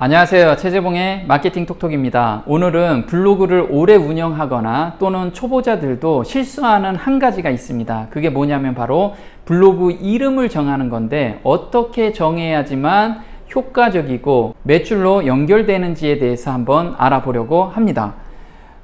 안녕하세요. 최재봉의 마케팅 톡톡입니다. 오늘은 블로그를 오래 운영하거나 또는 초보자들도 실수하는 한 가지가 있습니다. 그게 뭐냐면 바로 블로그 이름을 정하는 건데, 어떻게 정해야지만 효과적이고 매출로 연결되는지에 대해서 한번 알아보려고 합니다.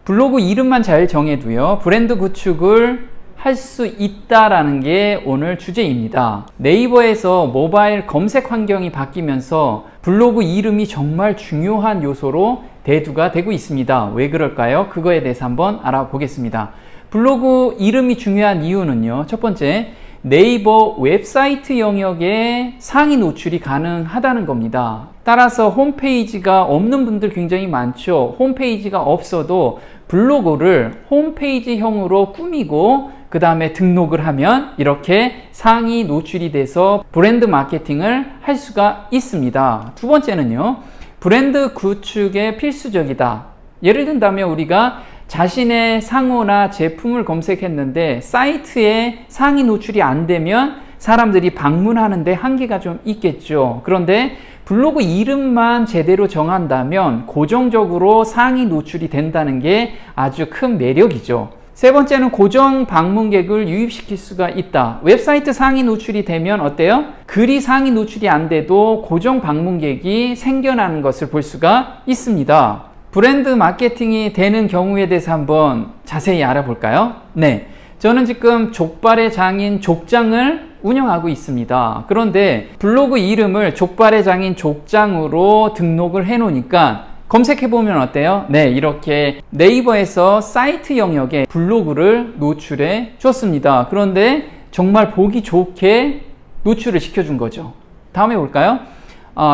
블로그 이름만 잘 정해도요, 브랜드 구축을 할 수 있다라는 게 오늘 주제입니다. 네이버에서 모바일 검색 환경이 바뀌면서 블로그 이름이 정말 중요한 요소로 대두가 되고 있습니다. 왜 그럴까요? 그거에 대해서 한번 알아보겠습니다. 블로그 이름이 중요한 이유는요, 첫 번째, 네이버 웹사이트 영역에 상위 노출이 가능하다는 겁니다. 따라서 홈페이지가 없는 분들 굉장히 많죠. 홈페이지가 없어도 블로그를 홈페이지형으로 꾸미고 그 다음에 등록을 하면 이렇게 상위 노출이 돼서 브랜드 마케팅을 할 수가 있습니다. 두 번째는요, 브랜드 구축에 필수적이다. 예를 든다면 우리가 자신의 상호나 제품을 검색했는데 사이트에 상위 노출이 안 되면 사람들이 방문하는데 한계가 좀 있겠죠. 그런데 블로그 이름만 제대로 정한다면 고정적으로 상위 노출이 된다는 게 아주 큰 매력이죠. 세 번째는 고정 방문객을 유입시킬 수가 있다. 웹사이트 상위 노출이 되면 어때요? 글이 상위 노출이 안 돼도 고정 방문객이 생겨나는 것을 볼 수가 있습니다. 브랜드 마케팅이 되는 경우에 대해서 한번 자세히 알아볼까요? 네, 저는 지금 족발의 장인 족장을 운영하고 있습니다. 그런데 블로그 이름을 족발의 장인 족장으로 등록을 해 놓으니까 검색해보면 어때요? 네, 이렇게 네이버에서 사이트 영역에 블로그를 노출해 줬습니다. 그런데 정말 보기 좋게 노출을 시켜준 거죠. 다음에 볼까요?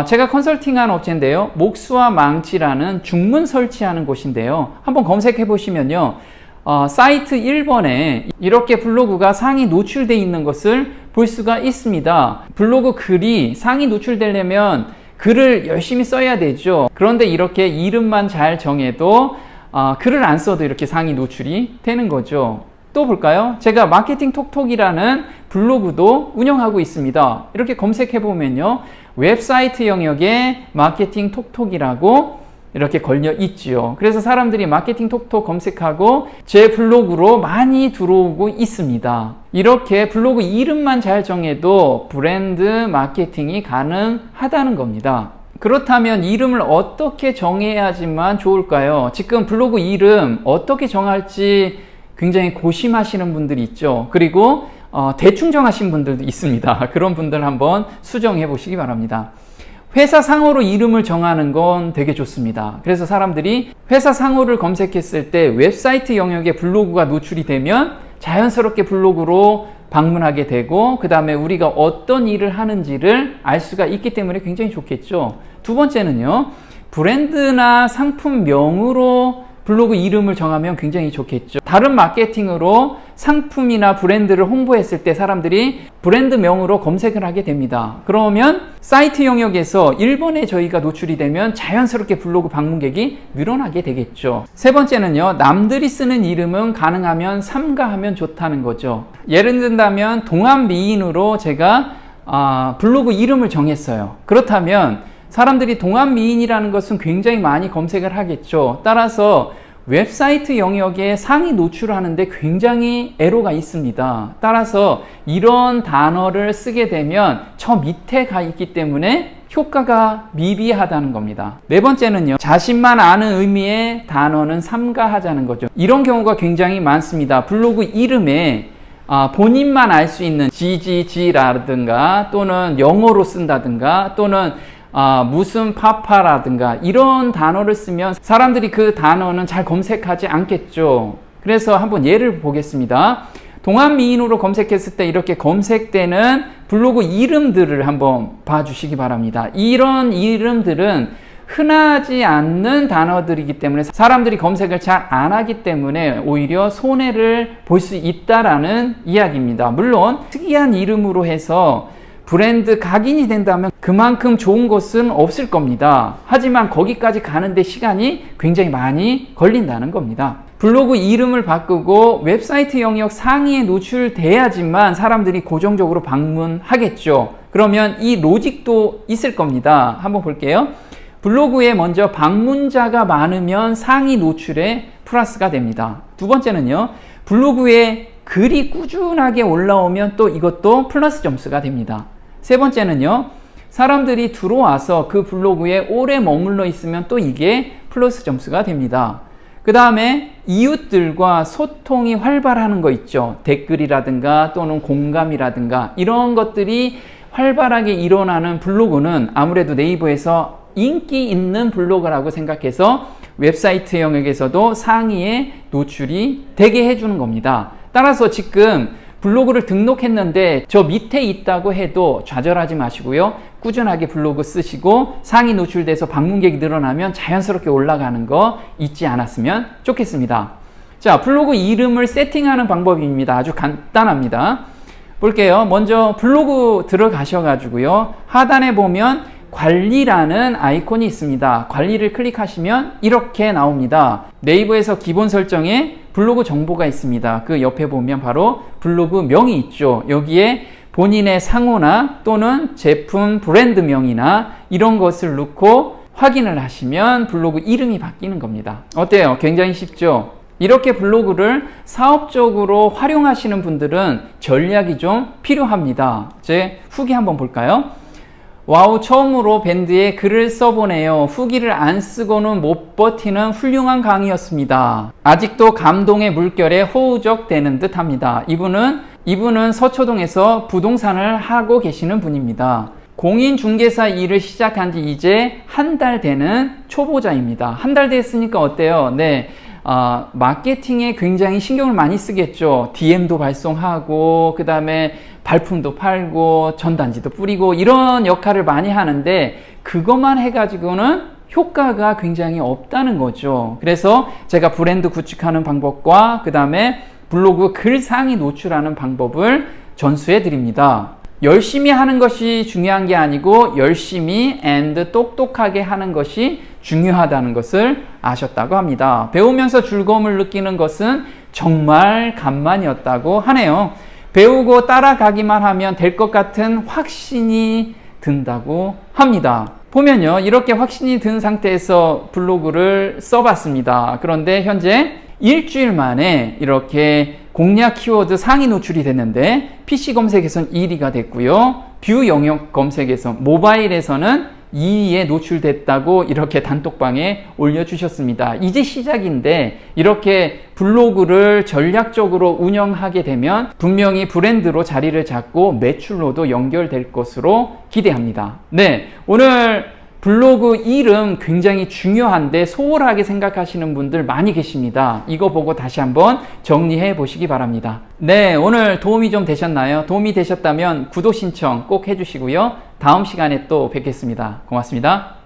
제가 컨설팅한 업체인데요, 목수와 망치라는 중문 설치하는 곳인데요, 한번 검색해 보시면요, 사이트 1번에 이렇게 블로그가 상위 노출되어 있는 것을 볼 수가 있습니다. 블로그 글이 상위 노출되려면 글을 열심히 써야 되죠. 그런데 이렇게 이름만 잘 정해도 글을 안 써도 이렇게 상위 노출이 되는 거죠. 또 볼까요? 제가 마케팅 톡톡이라는 블로그도 운영하고 있습니다. 이렇게 검색해 보면요, 웹사이트 영역에 마케팅 톡톡이라고 이렇게 걸려 있지요. 그래서 사람들이 마케팅 톡톡 검색하고 제 블로그로 많이 들어오고 있습니다. 이렇게 블로그 이름만 잘 정해도 브랜드 마케팅이 가능하다는 겁니다. 그렇다면 이름을 어떻게 정해야지만 좋을까요? 지금 블로그 이름 어떻게 정할지 굉장히 고심하시는 분들이 있죠. 그리고 대충 정하신 분들도 있습니다. 그런 분들 한번 수정해 보시기 바랍니다. 회사 상호로 이름을 정하는 건 되게 좋습니다. 그래서 사람들이 회사 상호를 검색했을 때 웹사이트 영역에 블로그가 노출이 되면 자연스럽게 블로그로 방문하게 되고, 그 다음에 우리가 어떤 일을 하는지를 알 수가 있기 때문에 굉장히 좋겠죠. 두 번째는요, 브랜드나 상품명으로 블로그 이름을 정하면 굉장히 좋겠죠. 다른 마케팅으로 상품이나 브랜드를 홍보했을 때 사람들이 브랜드명으로 검색을 하게 됩니다. 그러면 사이트 영역에서 1번에 저희가 노출이 되면 자연스럽게 블로그 방문객이 늘어나게 되겠죠. 세 번째는요, 남들이 쓰는 이름은 가능하면 삼가하면 좋다는 거죠. 예를 든다면 동안미인으로 제가 블로그 이름을 정했어요. 그렇다면 사람들이 동안미인이라는 것은 굉장히 많이 검색을 하겠죠. 따라서 웹사이트 영역에 상위 노출하는데 굉장히 애로가 있습니다. 따라서 이런 단어를 쓰게 되면 저 밑에 가 있기 때문에 효과가 미비하다는 겁니다. 네 번째는요, 자신만 아는 의미의 단어는 삼가하자는 거죠. 이런 경우가 굉장히 많습니다. 블로그 이름에 본인만 알 수 있는 GGG라든가 또는 영어로 쓴다든가 또는 무슨 파파라든가 이런 단어를 쓰면 사람들이 그 단어는 잘 검색하지 않겠죠. 그래서 한번 예를 보겠습니다. 동안미인으로 검색했을 때 이렇게 검색되는 블로그 이름들을 한번 봐주시기 바랍니다. 이런 이름들은 흔하지 않는 단어들이기 때문에 사람들이 검색을 잘 안 하기 때문에 오히려 손해를 볼 수 있다라는 이야기입니다. 물론 특이한 이름으로 해서 브랜드 각인이 된다면 그만큼 좋은 것은 없을 겁니다. 하지만 거기까지 가는데 시간이 굉장히 많이 걸린다는 겁니다. 블로그 이름을 바꾸고 웹사이트 영역 상위에 노출돼야지만 사람들이 고정적으로 방문하겠죠. 그러면 이 로직도 있을 겁니다. 한번 볼게요. 블로그에 먼저 방문자가 많으면 상위 노출에 플러스가 됩니다. 두 번째는요, 블로그에 글이 꾸준하게 올라오면 또 이것도 플러스 점수가 됩니다. 세 번째는요, 사람들이 들어와서 그 블로그에 오래 머물러 있으면 또 이게 플러스 점수가 됩니다. 그 다음에 이웃들과 소통이 활발하는 거 있죠. 댓글이라든가 또는 공감이라든가 이런 것들이 활발하게 일어나는 블로그는 아무래도 네이버에서 인기 있는 블로그라고 생각해서 웹사이트 영역에서도 상위에 노출이 되게 해주는 겁니다. 따라서 지금 블로그를 등록했는데 저 밑에 있다고 해도 좌절하지 마시고요. 꾸준하게 블로그 쓰시고 상위 노출돼서 방문객이 늘어나면 자연스럽게 올라가는 거 잊지 않았으면 좋겠습니다. 자, 블로그 이름을 세팅하는 방법입니다. 아주 간단합니다. 볼게요. 먼저 블로그 들어가셔가지고요. 하단에 보면 관리라는 아이콘이 있습니다. 관리를 클릭하시면 이렇게 나옵니다. 네이버에서 기본 설정에 블로그 정보가 있습니다. 그 옆에 보면 바로 블로그 명이 있죠. 여기에 본인의 상호나 또는 제품 브랜드명이나 이런 것을 넣고 확인을 하시면 블로그 이름이 바뀌는 겁니다. 어때요? 굉장히 쉽죠? 이렇게 블로그를 사업적으로 활용하시는 분들은 전략이 좀 필요합니다. 제 후기 한번 볼까요? 와우, 처음으로 밴드에 글을 써보네요. 후기를 안 쓰고는 못 버티는 훌륭한 강의였습니다. 아직도 감동의 물결에 호우적대는 듯 합니다. 이분은 서초동에서 부동산을 하고 계시는 분입니다. 공인중개사 일을 시작한 지 이제 한 달 되는 초보자입니다. 한 달 됐으니까 어때요? 네. 마케팅에 굉장히 신경을 많이 쓰겠죠. DM도 발송하고 그 다음에 발품도 팔고 전단지도 뿌리고 이런 역할을 많이 하는데 그것만 해가지고는 효과가 굉장히 없다는 거죠. 그래서 제가 브랜드 구축하는 방법과 그 다음에 블로그 글 상위 노출하는 방법을 전수해 드립니다. 열심히 하는 것이 중요한 게 아니고 열심히 and 똑똑하게 하는 것이 중요하다는 것을 아셨다고 합니다. 배우면서 즐거움을 느끼는 것은 정말 간만이었다고 하네요. 배우고 따라가기만 하면 될 것 같은 확신이 든다고 합니다. 보면요, 이렇게 확신이 든 상태에서 블로그를 써봤습니다. 그런데 현재 일주일 만에 이렇게 공략 키워드 상위 노출이 됐는데 PC 검색에서는 1위가 됐고요. 뷰 영역 검색에서 모바일에서는 2위에 노출됐다고 이렇게 단톡방에 올려주셨습니다. 이제 시작인데 이렇게 블로그를 전략적으로 운영하게 되면 분명히 브랜드로 자리를 잡고 매출로도 연결될 것으로 기대합니다. 네, 오늘 블로그 이름 굉장히 중요한데 소홀하게 생각하시는 분들 많이 계십니다. 이거 보고 다시 한번 정리해 보시기 바랍니다. 네, 오늘 도움이 좀 되셨나요? 도움이 되셨다면 구독 신청 꼭 해주시고요. 다음 시간에 또 뵙겠습니다. 고맙습니다.